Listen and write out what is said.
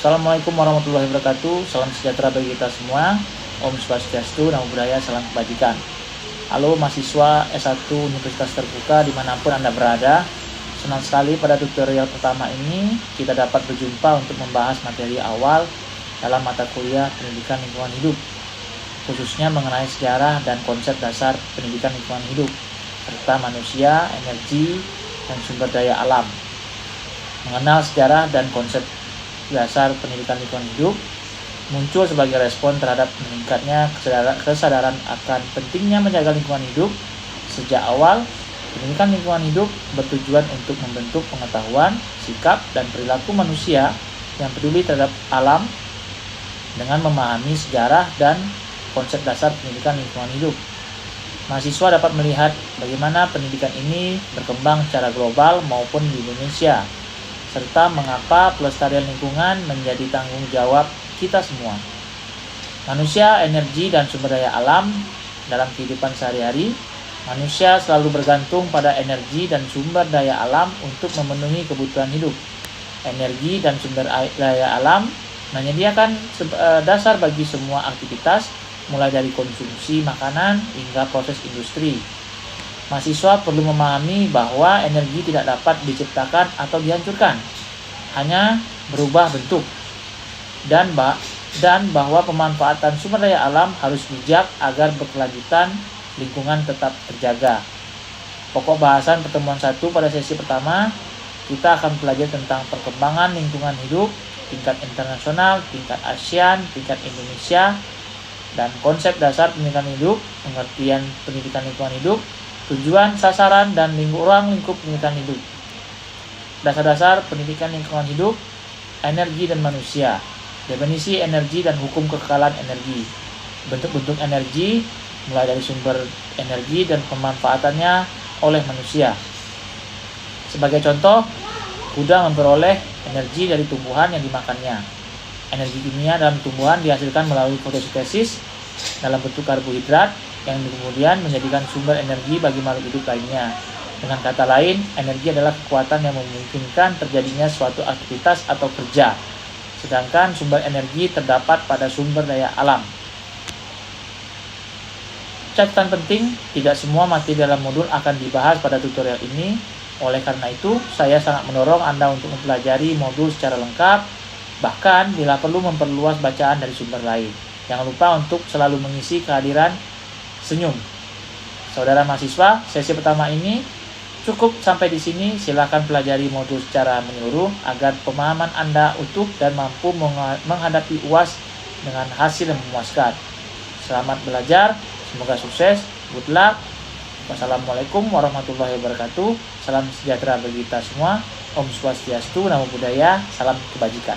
Assalamualaikum warahmatullahi wabarakatuh. Salam sejahtera bagi kita semua. Om Swastiastu, Namo Buddhaya, salam kebajikan. Halo mahasiswa S1 Universitas Terbuka dimanapun Anda berada. Senang sekali pada tutorial pertama ini kita dapat berjumpa untuk membahas materi awal dalam mata kuliah Pendidikan Lingkungan Hidup, khususnya mengenai sejarah dan konsep dasar pendidikan lingkungan hidup, serta manusia, energi, dan sumber daya alam. Mengenal sejarah dan konsep dasar pendidikan lingkungan hidup muncul sebagai respon terhadap meningkatnya kesadaran akan pentingnya menjaga lingkungan hidup. Sejak awal, pendidikan lingkungan hidup bertujuan untuk membentuk pengetahuan, sikap, dan perilaku manusia yang peduli terhadap alam dengan memahami sejarah dan konsep dasar pendidikan lingkungan hidup. Mahasiswa dapat melihat bagaimana pendidikan ini berkembang secara global maupun di Indonesia, serta mengapa pelestarian lingkungan menjadi tanggung jawab kita semua. Manusia, energi, dan sumber daya alam. Dalam kehidupan sehari-hari, manusia selalu bergantung pada energi dan sumber daya alam untuk memenuhi kebutuhan hidup. Energi dan sumber daya alam menyediakan dasar bagi semua aktivitas, mulai dari konsumsi makanan hingga proses industri. Mahasiswa perlu memahami bahwa energi tidak dapat diciptakan atau dihancurkan, hanya berubah bentuk, dan bahwa pemanfaatan sumber daya alam harus bijak agar berkelanjutan, lingkungan tetap terjaga. Pokok bahasan pertemuan 1 pada sesi pertama, kita akan belajar tentang perkembangan lingkungan hidup, tingkat internasional, tingkat ASEAN, tingkat Indonesia, dan konsep dasar pendidikan hidup, pengertian pendidikan lingkungan hidup, tujuan, sasaran, dan ruang lingkup pendidikan hidup. Dasar-dasar pendidikan lingkungan hidup, energi dan manusia. Definisi energi dan hukum kekekalan energi. Bentuk-bentuk energi, mulai dari sumber energi dan pemanfaatannya oleh manusia. Sebagai contoh, kuda memperoleh energi dari tumbuhan yang dimakannya. Energi kimia dalam tumbuhan dihasilkan melalui fotosintesis dalam bentuk karbohidrat, yang kemudian menjadikan sumber energi bagi makhluk hidup lainnya. Dengan kata lain, energi adalah kekuatan yang memungkinkan terjadinya suatu aktivitas atau kerja, sedangkan sumber energi terdapat pada sumber daya alam. Catatan penting, tidak semua materi dalam modul akan dibahas pada tutorial ini. Oleh karena itu, saya sangat mendorong Anda untuk mempelajari modul secara lengkap, bahkan bila perlu memperluas bacaan dari sumber lain. Jangan lupa untuk selalu mengisi kehadiran senyum. Saudara mahasiswa, sesi pertama ini cukup sampai di sini. Silakan pelajari modul secara menyeluruh agar pemahaman Anda utuh dan mampu menghadapi UAS dengan hasil yang memuaskan. Selamat belajar, semoga sukses, good luck. Wassalamualaikum warahmatullahi wabarakatuh. Salam sejahtera bagi kita semua. Om Swastiastu, Namo Buddhaya, salam kebajikan.